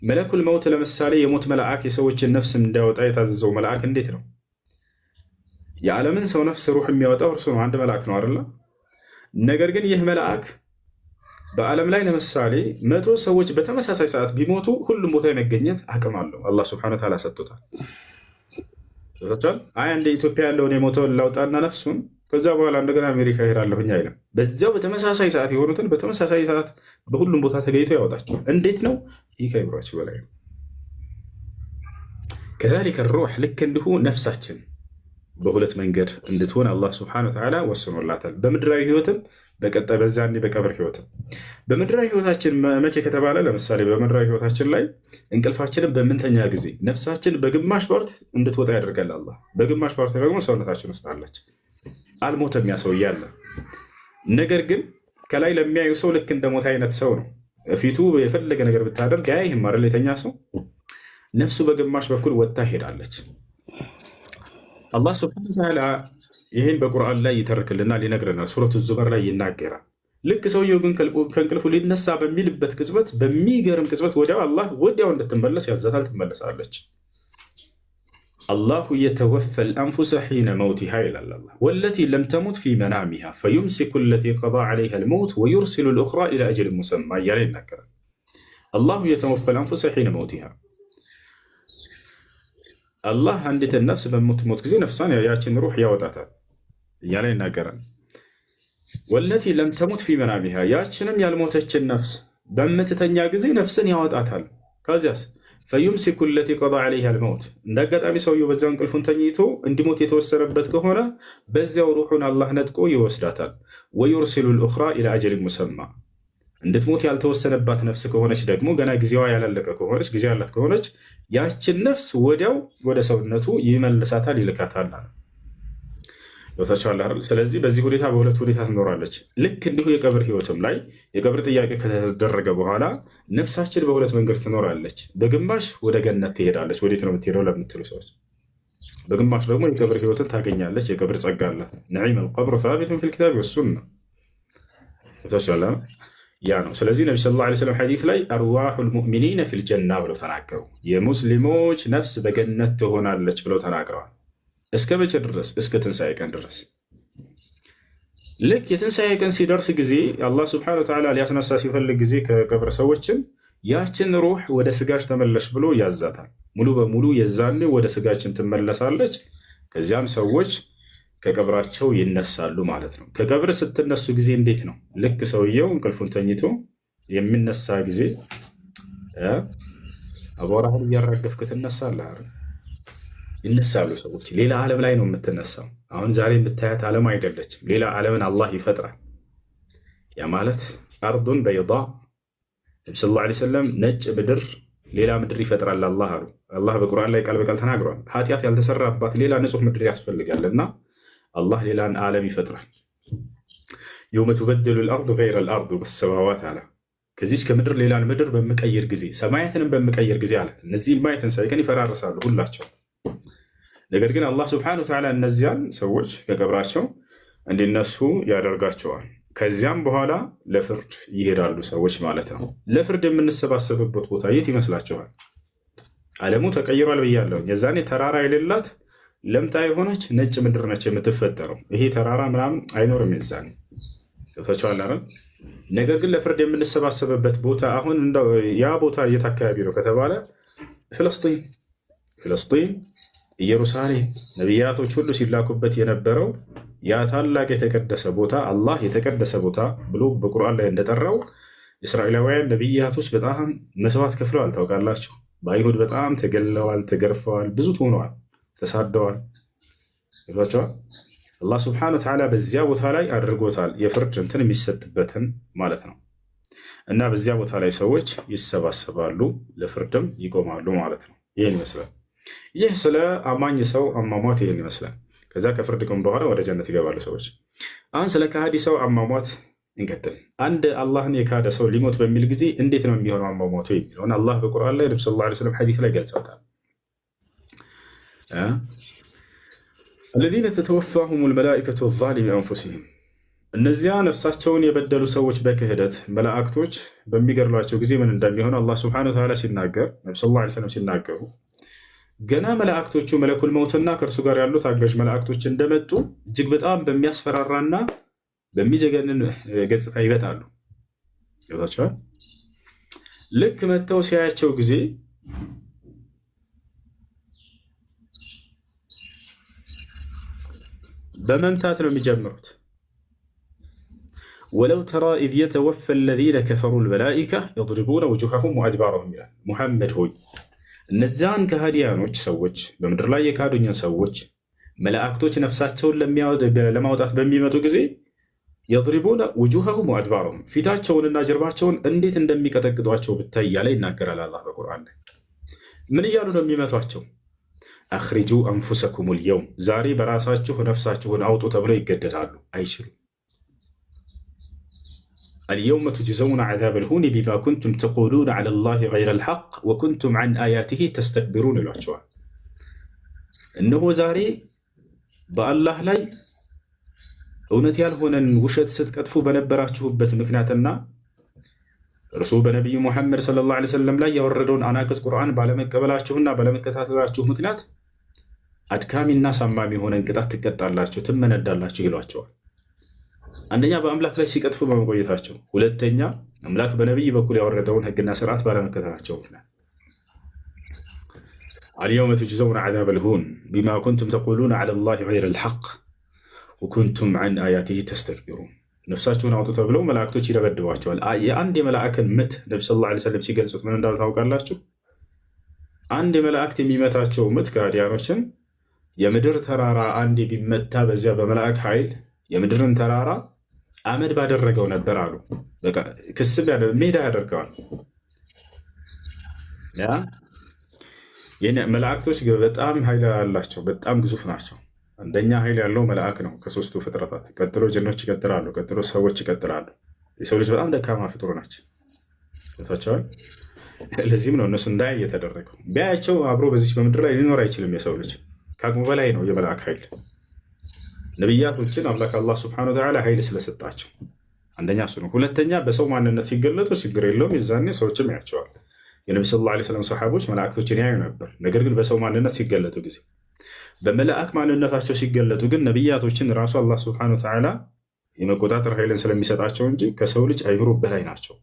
መለኩል መውት ለምሳሌ የሞት መልአክ የሰዎችን ነፍስ እንዳያወጣ የታዘዘው መልአክ እንዴት ነው? የዓለምን ሰው ነፍስ ሩህ የሚያወጣው እርሱ ነው፣ አንድ መልአክ ነው አይደለ? ነገር ግን ይህ መልአክ በዓለም ላይ ለምሳሌ 100 ሰዎች በተመሳሳይ ሰዓት ቢሞቱ ሁሉም ቦታ የመገኘት አቅም አለው። አላህ ሱብሓነሁ ወተዓላ ሰጥቶታል። አይ እንደ ኢትዮጵያ ያለውን የሞተውን ላውጣና ነፍሱን ከዛ በኋላ እንደገና አሜሪካ ሄዳለሁኝ አይልም። በዚያው በተመሳሳይ ሰዓት የሆኑትን በተመሳሳይ ሰዓት በሁሉም ቦታ ተገኝቶ ያወጣቸው። እንዴት ነው? ይህ ከአእምሯችሁ በላይ ነው። ከዛሊከ ሩህ ልክ እንዲሁ ነፍሳችን በሁለት መንገድ እንድትሆን አላህ ሱብሓነሁ ወተዓላ ወስኖላታል። በምድራዊ ህይወትም በቀጣይ በዛኔ በቀብር ህይወትም። በምድራዊ ህይወታችን መቼ ከተባለ ለምሳሌ በምድራዊ ህይወታችን ላይ እንቅልፋችንን በምንተኛ ጊዜ ነፍሳችን በግማሽ ፓርት እንድትወጣ ያደርጋል አላህ። በግማሽ ፓርት ደግሞ ሰውነታችን ውስጥ አለች። አልሞተም ያ ሰው እያለ፣ ነገር ግን ከላይ ለሚያዩ ሰው ልክ እንደ ሞተ አይነት ሰው ነው። ፊቱ የፈለገ ነገር ብታደርግ አያይህም አይደል? የተኛ ሰው ነፍሱ በግማሽ በኩል ወጥታ ሄዳለች። አላህ ሱብሓነሁ ወተዓላ ይህን በቁርአን ላይ ይተርክልናል፣ ይነግረናል። ሱረቱ ዙመር ላይ ይናገራል። ልክ ሰውየው ግን ከእንቅልፉ ሊነሳ በሚልበት ቅጽበት፣ በሚገርም ቅጽበት ወዲያው እንድትመለስ ያዛታል። ትመለሳለች። አላሁ የተወፈል አንፉሰ ሒነ መውቲሃ ይላል አላህ። ወለቲ ለም ተሙት ፊ መናሚሃ ፈዩምሲኩ ለቲ ቀዳ ዐለይሃ ልመውት ወዩርሲሉ ልኡኽራ ኢላ አጀል ሙሰማ እያለ ይናገራል። አላሁ የተወፈል አንፉሰ ሒነ መውቲሃ፣ አላህ አንዲትን ነፍስ በምትሞት ጊዜ ነፍሷን ያችን ሩህ ያወጣታል እያለ ይናገራል። ወለቲ ለም ተሙት ፊ መናሚሃ፣ ያችንም ያልሞተችን ነፍስ በምትተኛ ጊዜ ነፍስን ያወጣታል። ከዚያስ ፈዩምሲኩ ለቲ ቀዳ ዐለይሃ ልመውት፣ እንደ አጋጣሚ ሰውየው በዚያው እንቅልፉን ተኝቶ እንዲሞት የተወሰነበት ከሆነ በዚያው ሩሑን አላህ ነጥቆ ይወስዳታል። ወዩርሲሉ ልኡኽራ ኢላ አጀሊን ሙሰማ፣ እንድትሞት ያልተወሰነባት ነፍስ ከሆነች ደግሞ ገና ጊዜዋ ያላለቀ ከሆነች ጊዜ ያላት ከሆነች ያችን ነፍስ ወዲያው ወደ ሰውነቱ ይመልሳታል፣ ይልካታል። ስለዚህ በዚህ ሁኔታ በሁለት ሁኔታ ትኖራለች። ልክ እንዲሁ የቀብር ህይወትም ላይ የቀብር ጥያቄ ከተደረገ በኋላ ነፍሳችን በሁለት መንገድ ትኖራለች። በግማሽ ወደ ገነት ትሄዳለች። ወዴት ነው የምትሄደው ለምትሉ ሰዎች፣ በግማሽ ደግሞ የቀብር ህይወትን ታገኛለች። የቀብር ጸጋ አላት። ነዒም አልቀብር ሳቢቱን ፊል ኪታብ ወሱና ያ ነው። ስለዚህ ነቢ ሰለላሁ ዐለይሂ ወሰለም ሐዲስ ላይ አርዋሑል ሙእሚኒነ ፊል ጀና ብለው ተናገሩ። የሙስሊሞች ነፍስ በገነት ትሆናለች ብለው ተናግረዋል። እስከ መቼ ድረስ? እስከ ትንሣኤ ቀን ድረስ። ልክ የትንሣኤ ቀን ሲደርስ ጊዜ አላህ ሱብሓነሁ ወተዓላ ሊያስነሳ ሲፈልግ ጊዜ ከቀብር ሰዎችን ያችን ሩህ ወደ ስጋች ተመለሽ ብሎ ያዛታል። ሙሉ በሙሉ የዛኔ ወደ ስጋችን ትመለሳለች። ከዚያም ሰዎች ከቀብራቸው ይነሳሉ ማለት ነው። ከቀብር ስትነሱ ጊዜ እንዴት ነው? ልክ ሰውየው እንቅልፉን ተኝቶ የሚነሳ ጊዜ አቧራህን እያራገፍክ ትነሳለህ። ይነሳሉ ሰዎች። ሌላ ዓለም ላይ ነው የምትነሳው። አሁን ዛሬ የምታያት ዓለም አይደለችም። ሌላ ዓለምን አላህ ይፈጥራል። ያ ማለት አርዱን በይዳ፣ ነቢ ሰለላሁ ዐለይሂ ወሰለም ነጭ ምድር፣ ሌላ ምድር ይፈጥራል አላህ አሉ። አላህ በቁርአን ላይ ቃል በቃል ተናግሯል። ኃጢአት ያልተሰራባት ሌላ ንጹህ ምድር ያስፈልጋልና አላህ ሌላን ዓለም ይፈጥራል። የውመ ቱበደሉ ልአርዱ ገይረ ልአርዱ ወሰማዋት አለ። ከዚች ከምድር ሌላን ምድር በምቀይር ጊዜ፣ ሰማያትንም በምቀይር ጊዜ አለ። እነዚህ ማየትን ሳይቀን ይፈራርሳሉ ሁላቸው። ነገር ግን አላህ ስብሐነሁ ወተዓላ እነዚያን ሰዎች ከቀብራቸው እንዲነሱ ያደርጋቸዋል። ከዚያም በኋላ ለፍርድ ይሄዳሉ ሰዎች ማለት ነው። ለፍርድ የምንሰባሰብበት ቦታ የት ይመስላችኋል? ዓለሙ ተቀይሯል ብያለሁ። የዛኔ ተራራ የሌላት ለምታ የሆነች ነጭ ምድር ነች የምትፈጠረው። ይሄ ተራራ ምናምን አይኖርም የዛኔ ተፈቻለ። ነገር ግን ለፍርድ የምንሰባሰብበት ቦታ አሁን ያ ቦታ የት አካባቢ ነው ከተባለ ፍልስጢን፣ ኢየሩሳሌም ነቢያቶች ሁሉ ሲላኩበት የነበረው ያ ታላቅ የተቀደሰ ቦታ አላህ የተቀደሰ ቦታ ብሎ በቁርአን ላይ እንደጠራው እስራኤላውያን ነቢያቶች በጣም መስዋዕት ከፍለዋል። ታውቃላችሁ፣ በአይሁድ በጣም ተገለዋል፣ ተገርፈዋል፣ ብዙ ሆነዋል፣ ተሳደዋል። ይሏቸዋል። አላህ ስብሐነሁ ወተዓላ በዚያ ቦታ ላይ አድርጎታል፣ የፍርድ እንትን የሚሰጥበትን ማለት ነው። እና በዚያ ቦታ ላይ ሰዎች ይሰባሰባሉ፣ ለፍርድም ይቆማሉ ማለት ነው። ይህን ይመስላል። ይህ ስለ አማኝ ሰው አሟሟት ይህን ይመስላል። ከዛ ከፍርድ ቀን በኋላ ወደ ጀነት ይገባሉ ሰዎች። አሁን ስለ ከሃዲ ሰው አሟሟት እንቀጥል። አንድ አላህን የካደ ሰው ሊሞት በሚል ጊዜ እንዴት ነው የሚሆነው አሟሟቱ የሚለውን አላህ በቁርአን ላይ ነብዩ ሰለላሁ ዐለይሂ ወሰለም ሐዲስ ላይ ገልጸውታል። الذين تتوفاهم الملائكة الظالمين أنفسهم እነዚያ ነፍሳቸውን የበደሉ ሰዎች በክህደት መላእክቶች በሚገድሏቸው ጊዜ ምን እንደሚሆን አላህ ሱብሓነሁ ወተዓላ ሲናገር ነብዩ ሰለላሁ ዐለይሂ ወሰለም ሲናገሩ ገና መላእክቶቹ መለኩል መውትና ከእርሱ ጋር ያሉት አጋዥ መላእክቶች እንደመጡ እጅግ በጣም በሚያስፈራራና በሚዘገንን ገጽታ ይመጣሉ። ይወጣቸዋል። ልክ መጥተው ሲያያቸው ጊዜ በመምታት ነው የሚጀምሩት። ወለው ተራ ኢዝ የተወፈ አለዚነ ከፈሩ አልመላኢካ የድሪቡነ ውጁሀሁም ወአድባረሁም ይላል። ሙሐመድ ሆይ እነዚያን ከሃዲያኖች ሰዎች በምድር ላይ የካዱኝን ሰዎች መላእክቶች ነፍሳቸውን ለማውጣት በሚመጡ ጊዜ የድሪቡነ ውጁሀሁም ወአድባረሁም ፊታቸውንና ጀርባቸውን እንዴት እንደሚቀጠቅጧቸው ብታይ እያለ ይናገራል አላህ በቁርአን ላይ። ምን እያሉ ነው የሚመቷቸው? አኽሪጁ አንፉሰኩም ልየውም ዛሬ በራሳችሁ ነፍሳችሁን አውጡ ተብለው ይገደዳሉ። አይችሉም። አልየውመ ቱጅዘውነ ዐዛበል ሁኒ ቢማ ኩንቱም ተቁሉነ ዐላ ላሂ ገይረል ሐቅ ወኩንቱም ዐን አያቲሂ ተስተክቢሩን ይሏቸዋል። እነሆ ዛሬ በአላህ ላይ እውነት ያልሆነን ውሸት ስትቀጥፉ በነበራችሁበት ምክንያትና እርሱ በነቢዩ ሙሐመድ ሰለላሁ ዐለይሂ ወሰለም ላይ ያወረደውን አናቅጽ ቁርአን ባለመቀበላችሁና ባለመከታተላችሁ ምክንያት አድካሚና ሳማሚ የሆነን ቅጣት ትቀጣላችሁ፣ ትመነዳላችሁ ይሏቸዋል። አንደኛ በአምላክ ላይ ሲቀጥፉ በመቆየታቸው፣ ሁለተኛ አምላክ በነቢይ በኩል ያወረደውን ሕግና ስርዓት ባለመከታተላቸው ምክንያት። አልየውመ ቱጅዘውነ ዐዛበል ሁን ቢማ ኩንቱም ተቁሉነ ዐላ ላሂ ገይረል ሐቅ ወኩንቱም ዐን አያቲሂ ተስተክቢሩን። ነፍሳችሁን አውጡ ተብለው መላእክቶች ይደበድቧቸዋል። የአንድ የመላእክን ምት ነቢ ሰለላሁ ዐለይሂ ወሰለም ሲገልጹት ምን እንዳሉ ታውቃላችሁ? አንድ የመላእክት የሚመታቸው ምት ከሃዲያኖችን የምድር ተራራ አንድ ቢመታ በዚያ በመላእክ ኃይል የምድርን ተራራ አመድ ባደረገው ነበር አሉ። በቃ ክስም ሜዳ ያደርገዋል። መላእክቶች በጣም ኃይል ያላቸው በጣም ግዙፍ ናቸው። አንደኛ ኃይል ያለው መልአክ ነው ከሶስቱ ፍጥረታት። ቀጥሎ ጅኖች ይቀጥላሉ፣ ቀጥሎ ሰዎች ይቀጥላሉ። የሰው ልጅ በጣም ደካማ ፍጡር ናቸው። ታቸዋል። ለዚህም ነው እነሱ እንዳያይ የተደረገው። ቢያያቸው አብሮ በዚች በምድር ላይ ሊኖር አይችልም። የሰው ልጅ ከአቅሙ በላይ ነው የመልአክ ኃይል። ነቢያቶችን አምላክ አላህ ሱብሓነሁ ወተዓላ ኃይል ስለሰጣቸው አንደኛ እሱ ነው። ሁለተኛ በሰው ማንነት ሲገለጡ ችግር የለውም፣ የዛኔ ሰዎችም ያቸዋል። የነቢ ሰለላሁ ዐለይሂ ወሰለም ሰሓቦች መላእክቶችን ያዩ ነበር። ነገር ግን በሰው ማንነት ሲገለጡ ጊዜ በመላእክ ማንነታቸው ሲገለጡ ግን ነቢያቶችን ራሱ አላህ ሱብሓነሁ ወተዓላ የመቆጣጠር ኃይልን ስለሚሰጣቸው እንጂ ከሰው ልጅ አይምሮ በላይ ናቸው።